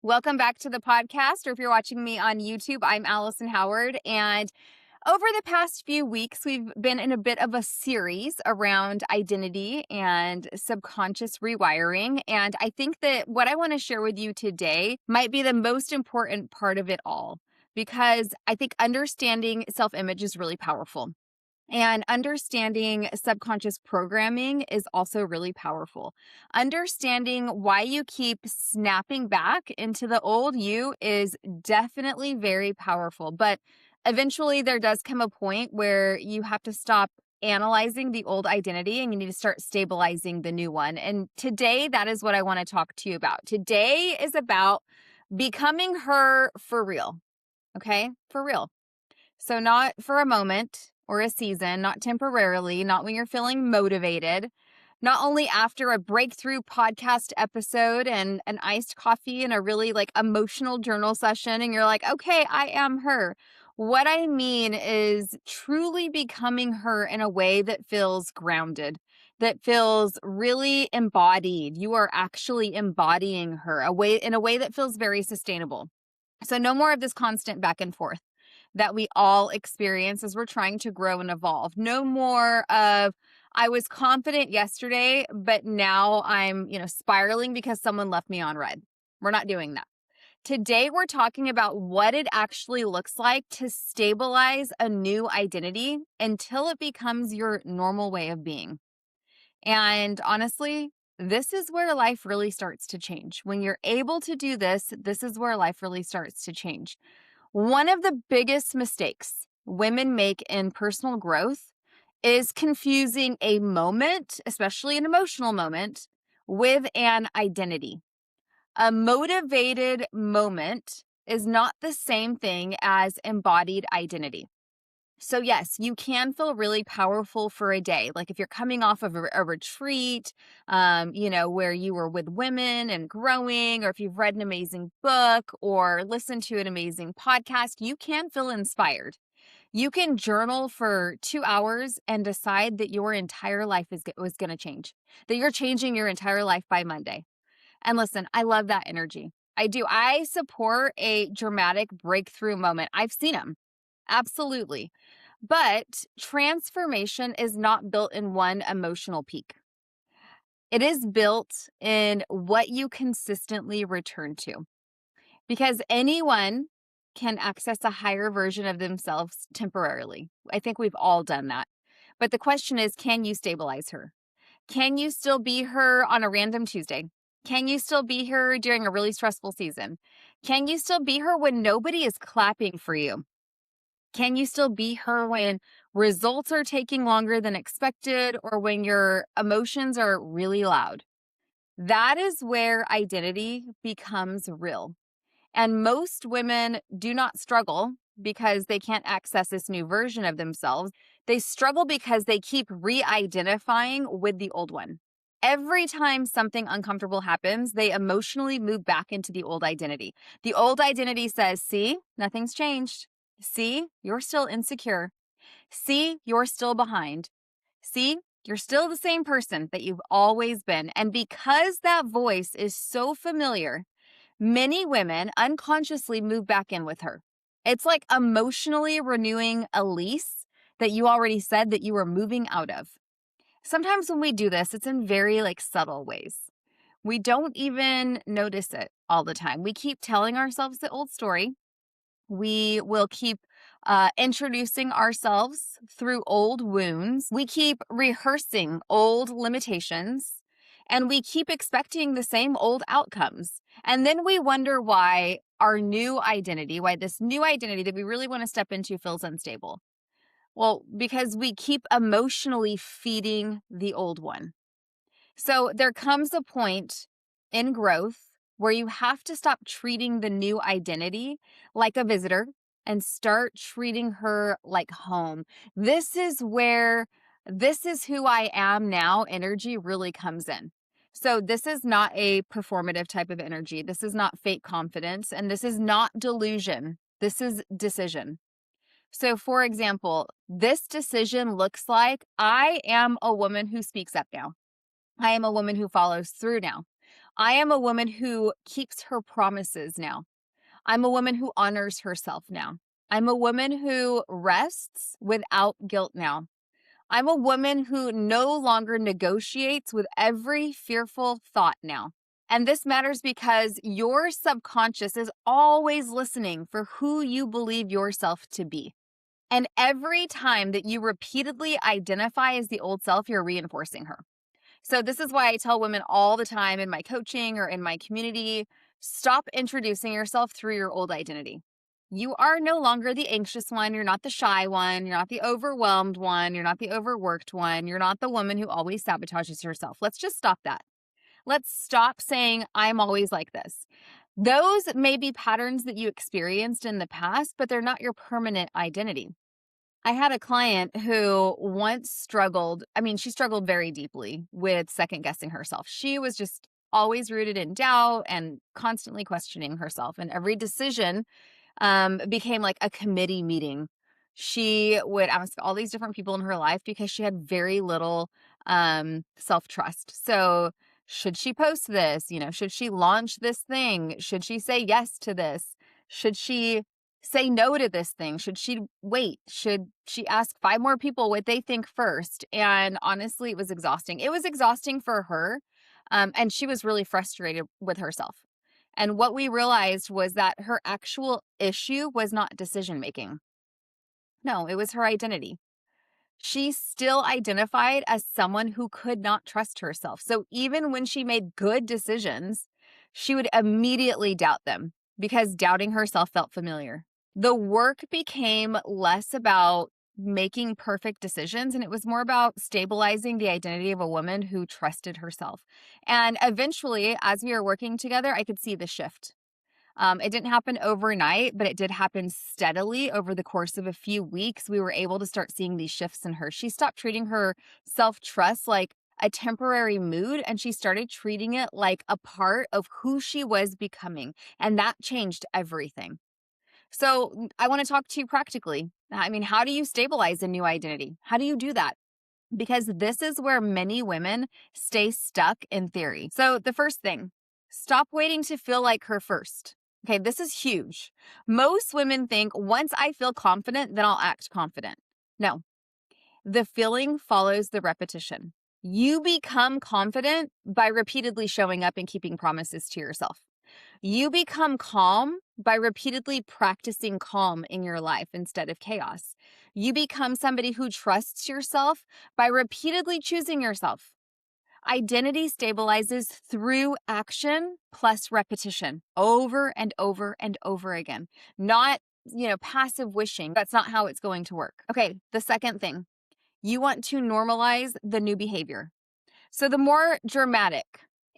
Welcome back to the podcast, or if you're watching me on YouTube, I'm Alison Howard. And over the past few weeks, we've been in a bit of a series around identity and subconscious rewiring. And I think that what I want to share with you today might be the most important part of it all, because I think understanding self image is really powerful. And understanding subconscious programming is also really powerful. Understanding why you keep snapping back into the old you is definitely very powerful. But eventually, there does come a point where you have to stop analyzing the old identity and you need to start stabilizing the new one. And today, that is what I want to talk to you about. Today is about becoming her for real. Okay, for real. So, not for a moment or a season, not temporarily, not when you're feeling motivated, not only after a breakthrough podcast episode and an iced coffee and a really emotional journal session, and you're like, okay, I am her. What I mean is truly becoming her in a way that feels grounded, that feels really embodied. You are actually embodying her in a way that feels very sustainable. So, no more of this constant back and forth that we all experience as we're trying to grow and evolve. No more of, I was confident yesterday, but now I'm, spiraling because someone left me on red. We're not doing that. Today, we're talking about what it actually looks like to stabilize a new identity until it becomes your normal way of being. And honestly, this is where life really starts to change. When you're able to do this, this is where life really starts to change. One of the biggest mistakes women make in personal growth is confusing a moment, especially an emotional moment, with an identity. A motivated moment is not the same thing as embodied identity. So yes, you can feel really powerful for a day. Like if you're coming off of a retreat, where you were with women and growing, or if you've read an amazing book or listened to an amazing podcast, you can feel inspired. You can journal for 2 hours and decide that your entire life was going to change, that you're changing your entire life by Monday. And listen, I love that energy. I do. I support a dramatic breakthrough moment. I've seen them. Absolutely. But transformation is not built in one emotional peak. It is built in what you consistently return to, because anyone can access a higher version of themselves temporarily. I think we've all done that. But the question is, can you stabilize her? Can you still be her on a random Tuesday? Can you still be her during a really stressful season? Can you still be her when nobody is clapping for you? Can you still be her when results are taking longer than expected or when your emotions are really loud? That is where identity becomes real. And most women do not struggle because they can't access this new version of themselves. They struggle because they keep re identifying with the old one. Every time something uncomfortable happens, they emotionally move back into the old identity. The old identity says, see, nothing's changed. See, you're still insecure. See, you're still behind. See, you're still the same person that you've always been. And because that voice is so familiar, many women unconsciously move back in with her. It's like emotionally renewing a lease that you already said that you were moving out of. Sometimes when we do this, it's in very subtle ways. We don't even notice it all the time. We keep telling ourselves the old story. We will keep introducing ourselves through old wounds. We keep rehearsing old limitations, and we keep expecting the same old outcomes. And then we wonder why why this new identity that we really want to step into feels unstable. Well, because we keep emotionally feeding the old one. So there comes a point in growth where you have to stop treating the new identity like a visitor and start treating her like home. This is where this is who I am now energy really comes in. So this is not a performative type of energy. This is not fake confidence, and this is not delusion. This is decision. So for example, this decision looks like I am a woman who speaks up now. I am a woman who follows through now. I am a woman who keeps her promises now. I'm a woman who honors herself now. I'm a woman who rests without guilt now. I'm a woman who no longer negotiates with every fearful thought now. And this matters because your subconscious is always listening for who you believe yourself to be. And every time that you repeatedly identify as the old self, you're reinforcing her. So, this is why I tell women all the time in my coaching or in my community, stop introducing yourself through your old identity. You are no longer the anxious one. You're not the shy one. You're not the overwhelmed one. You're not the overworked one. You're not the woman who always sabotages herself. Let's just stop that. Let's stop saying, I'm always like this. Those may be patterns that you experienced in the past, but they're not your permanent identity. I had a client who once struggled. I mean, she struggled very deeply with second guessing herself. She was just always rooted in doubt and constantly questioning herself. And every decision became like a committee meeting. She would ask all these different people in her life because she had very little self trust. So, should she post this? Should she launch this thing? Should she say yes to this? Should she say no to this thing? Should she wait? Should she ask five more people what they think first? And honestly, it was exhausting. It was exhausting for her. And she was really frustrated with herself. And what we realized was that her actual issue was not decision making. No, it was her identity. She still identified as someone who could not trust herself. So even when she made good decisions, she would immediately doubt them because doubting herself felt familiar. The work became less about making perfect decisions, and it was more about stabilizing the identity of a woman who trusted herself. And eventually, as we were working together, I could see the shift. It didn't happen overnight, but it did happen steadily over the course of a few weeks. We were able to start seeing these shifts in her. She stopped treating her self trust like a temporary mood, and she started treating it like a part of who she was becoming. And that changed everything. So, I want to talk to you practically. I mean, how do you stabilize a new identity? How do you do that? Because this is where many women stay stuck in theory. So, the first thing, stop waiting to feel like her first. Okay, this is huge. Most women think once I feel confident, then I'll act confident. No, the feeling follows the repetition. You become confident by repeatedly showing up and keeping promises to yourself. You become calm by repeatedly practicing calm in your life instead of chaos. You become somebody who trusts yourself by repeatedly choosing yourself. Identity stabilizes through action plus repetition over and over and over again. Not, passive wishing. That's not how it's going to work. Okay, the second thing, you want to normalize the new behavior. So the more dramatic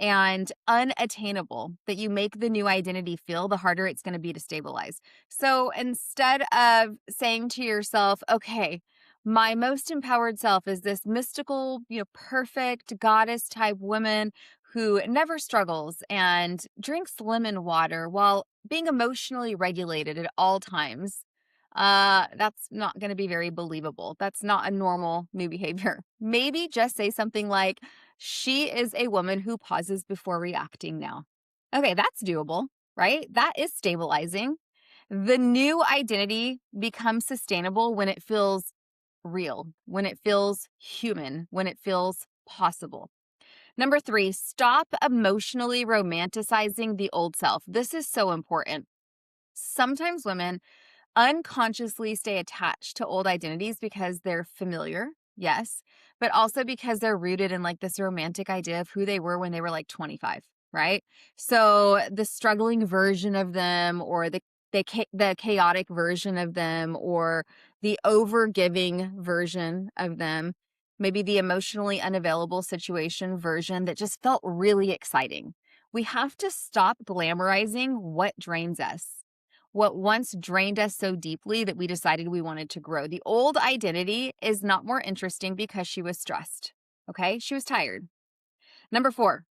and unattainable that you make the new identity feel, the harder it's going to be to stabilize. So instead of saying to yourself, okay, my most empowered self is this mystical, perfect goddess type woman who never struggles and drinks lemon water while being emotionally regulated at all times. That's not going to be very believable. That's not a normal new behavior. Maybe just say something like, she is a woman who pauses before reacting now. Okay, that's doable, right? That is stabilizing. The new identity becomes sustainable when it feels real, when it feels human, when it feels possible. Number 3, stop emotionally romanticizing the old self. This is so important. Sometimes women unconsciously stay attached to old identities because they're familiar, yes, but also because they're rooted in like this romantic idea of who they were when they were like 25, right? So the struggling version of them, or the chaotic version of them, or the overgiving version of them, maybe the emotionally unavailable situation version that just felt really exciting. We have to stop glamorizing what drains us, what once drained us so deeply that we decided we wanted to grow. The old identity is not more interesting because she was stressed. Okay, she was tired. Number 4,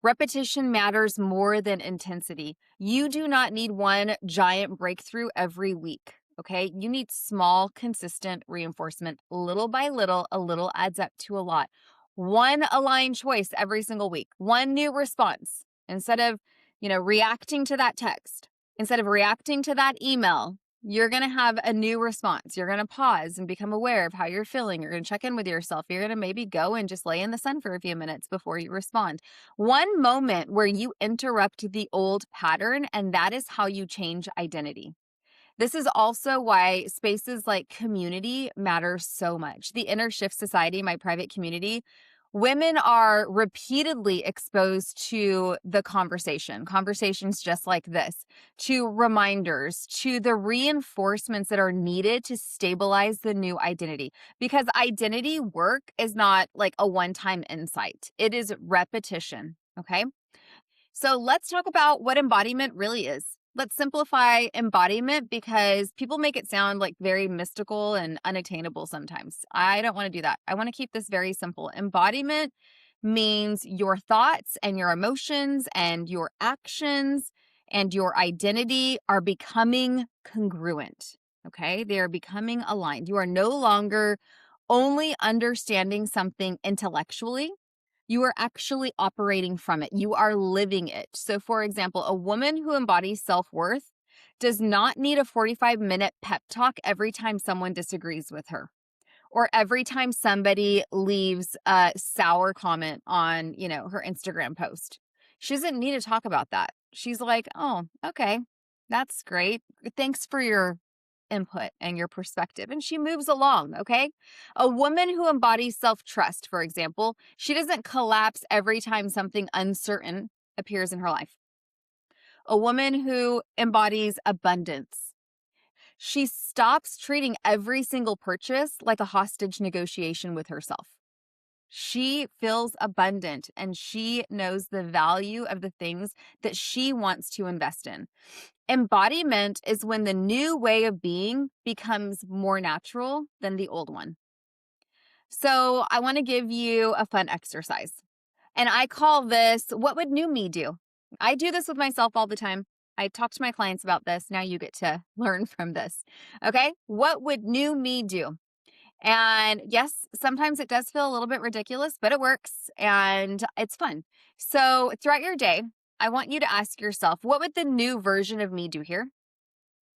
repetition matters more than intensity. You do not need one giant breakthrough every week. Okay, you need small, consistent reinforcement. Little by little, a little adds up to a lot. One aligned choice every single week, one new response. Instead of, reacting to that text, instead of reacting to that email, you're going to have a new response. You're going to pause and become aware of how you're feeling. You're going to check in with yourself. You're going to maybe go and just lay in the sun for a few minutes before you respond. One moment where you interrupt the old pattern, and that is how you change identity. This is also why spaces like community matter so much. The Inner Shift Society, my private community, women are repeatedly exposed to the conversations just like this, to reminders, to the reinforcements that are needed to stabilize the new identity. Because identity work is not like a one-time insight, it is repetition. Okay. So let's talk about what embodiment really is. Let's simplify embodiment because people make it sound like very mystical and unattainable sometimes. I don't want to do that. I want to keep this very simple. Embodiment means your thoughts and your emotions and your actions and your identity are becoming congruent. Okay. They are becoming aligned. You are no longer only understanding something intellectually. You are actually operating from it. You are living it. So, for example, a woman who embodies self-worth does not need a 45-minute pep talk every time someone disagrees with her or every time somebody leaves a sour comment on, her Instagram post. She doesn't need to talk about that. She's like, "Oh, okay. That's great. Thanks for your input and your perspective." And she moves along, okay? A woman who embodies self-trust, for example, she doesn't collapse every time something uncertain appears in her life. A woman who embodies abundance, she stops treating every single purchase like a hostage negotiation with herself. She feels abundant and she knows the value of the things that she wants to invest in. Embodiment is when the new way of being becomes more natural than the old one. So I want to give you a fun exercise. And I call this, what would new me do? I do this with myself all the time. I talk to my clients about this. Now you get to learn from this. Okay. What would new me do? And yes, sometimes it does feel a little bit ridiculous, but it works and it's fun. So throughout your day, I want you to ask yourself, what would the new version of me do here?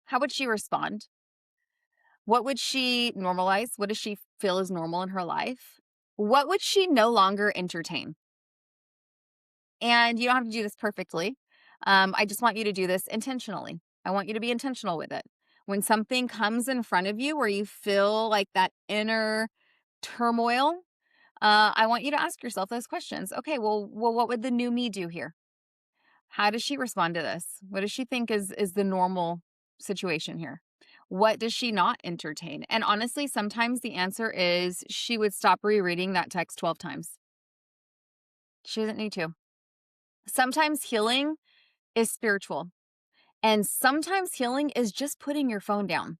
How would she respond? What would she normalize? What does she feel is normal in her life? What would she no longer entertain? And you don't have to do this perfectly. I just want you to do this intentionally. I want you to be intentional with it. When something comes in front of you where you feel like that inner turmoil, I want you to ask yourself those questions. Okay, well, what would the new me do here? How does she respond to this? What does she think is the normal situation here? What does she not entertain? And honestly, sometimes the answer is she would stop rereading that text 12 times. She doesn't need to. Sometimes healing is spiritual, and sometimes healing is just putting your phone down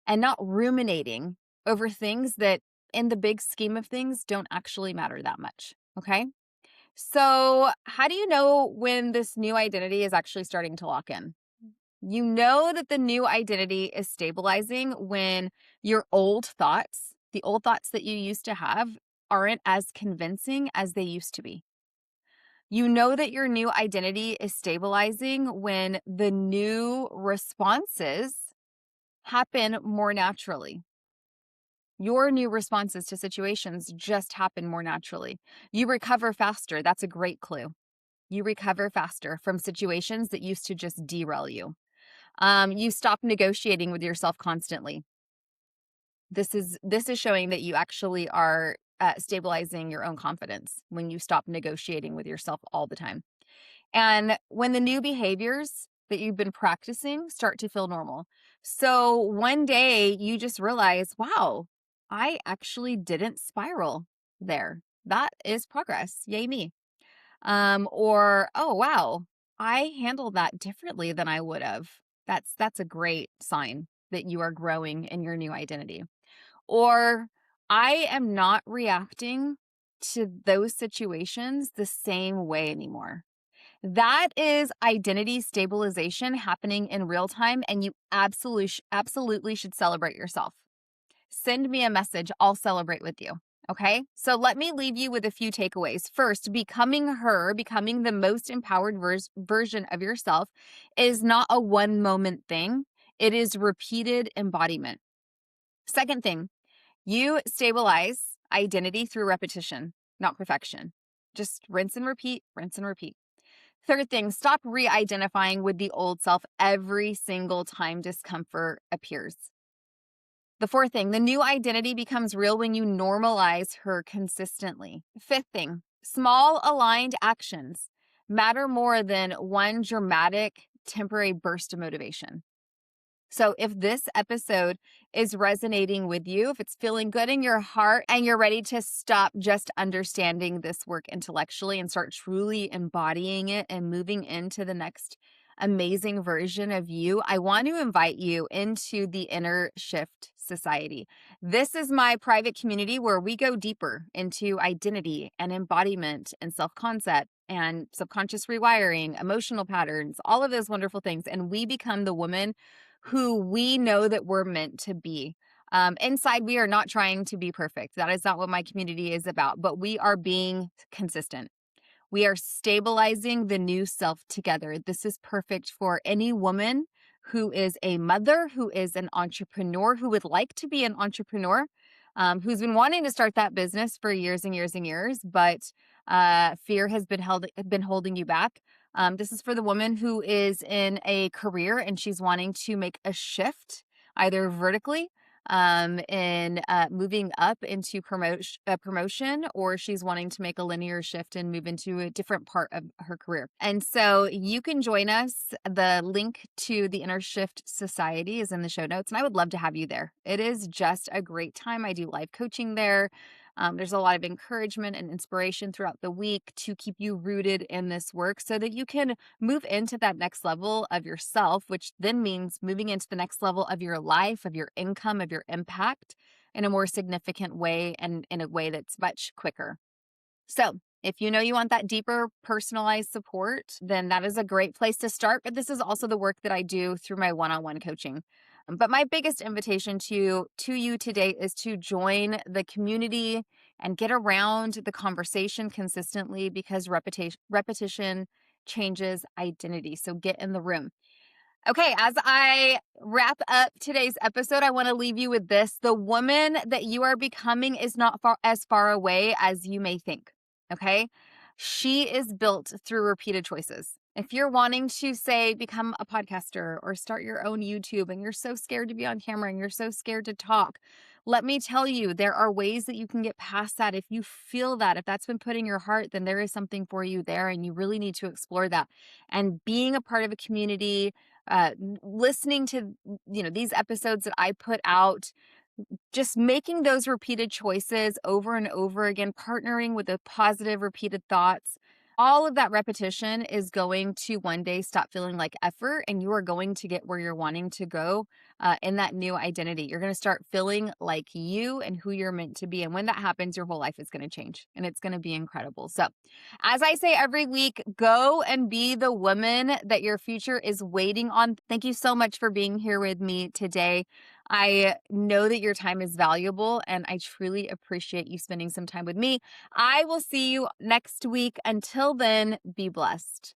and not ruminating over things that, in the big scheme of things, don't actually matter that much. Okay. So, how do you know when this new identity is actually starting to lock in? You know that the new identity is stabilizing when your old thoughts, the old thoughts that you used to have, aren't as convincing as they used to be. You know that your new identity is stabilizing when the new responses happen more naturally. Your new responses to situations just happen more naturally. You recover faster. That's a great clue. You recover faster from situations that used to just derail you. You stop negotiating with yourself constantly. This is showing that you actually are stabilizing your own confidence when you stop negotiating with yourself all the time. And when the new behaviors that you've been practicing start to feel normal. So one day you just realize, wow, I actually didn't spiral there. That is progress. Yay me. Or, oh wow, I handled that differently than I would have. That's a great sign that you are growing in your new identity. Or I am not reacting to those situations the same way anymore. That is identity stabilization happening in real time, and you absolutely should celebrate yourself. Send me a message. I'll celebrate with you. Okay, so let me leave you with a few takeaways. First, becoming her, becoming the most empowered version of yourself is not a one moment thing, it is repeated embodiment. Second thing, you stabilize identity through repetition, not perfection. Just rinse and repeat, rinse and repeat. Third thing, stop re identifying with the old self every single time discomfort appears. The fourth thing, the new identity becomes real when you normalize her consistently. Fifth thing, small aligned actions matter more than one dramatic temporary burst of motivation. So, if this episode is resonating with you, if it's feeling good in your heart and you're ready to stop just understanding this work intellectually and start truly embodying it and moving into the next amazing version of you, I want to invite you into the Inner Shift Society. This is my private community where we go deeper into identity and embodiment and self concept and subconscious rewiring, emotional patterns, all of those wonderful things. And we become the woman who we know that we're meant to be. Inside, we are not trying to be perfect. That is not what my community is about, but we are being consistent. We are stabilizing the new self together. This is perfect for any woman who is a mother, who is an entrepreneur, who would like to be an entrepreneur, who's been wanting to start that business for years and years and years, but fear has been holding you back. This is for the woman who is in a career and she's wanting to make a shift, either vertically in moving up into promotion, or she's wanting to make a linear shift and move into a different part of her career. And so you can join us. The link to the Inner Shift Society is in the show notes, and I would love to have you there. It is just a great time. I do live coaching there. There's a lot of encouragement and inspiration throughout the week to keep you rooted in this work so that you can move into that next level of yourself, which then means moving into the next level of your life, of your income, of your impact in a more significant way and in a way that's much quicker. So, if you know you want that deeper personalized support, then that is a great place to start. But this is also the work that I do through my one-on-one coaching. But my biggest invitation to you today is to join the community and get around the conversation consistently because repetition changes identity. So get in the room. Okay, as I wrap up today's episode, I want to leave you with this. The woman that you are becoming is not as far away as you may think. Okay? She is built through repeated choices. If you're wanting to, say, become a podcaster or start your own YouTube and you're so scared to be on camera and you're so scared to talk, let me tell you, there are ways that you can get past that. If you feel that, if that's been put in your heart, then there is something for you there and you really need to explore that. And being a part of a community, listening to these episodes that I put out, just making those repeated choices over and over again, partnering with the positive repeated thoughts, all of that repetition is going to one day stop feeling like effort, and you are going to get where you're wanting to go in that new identity. You're going to start feeling like you and who you're meant to be. And when that happens, your whole life is going to change and it's going to be incredible. So, as I say every week, go and be the woman that your future is waiting on. Thank you so much for being here with me today. I know that your time is valuable and I truly appreciate you spending some time with me. I will see you next week. Until then, be blessed.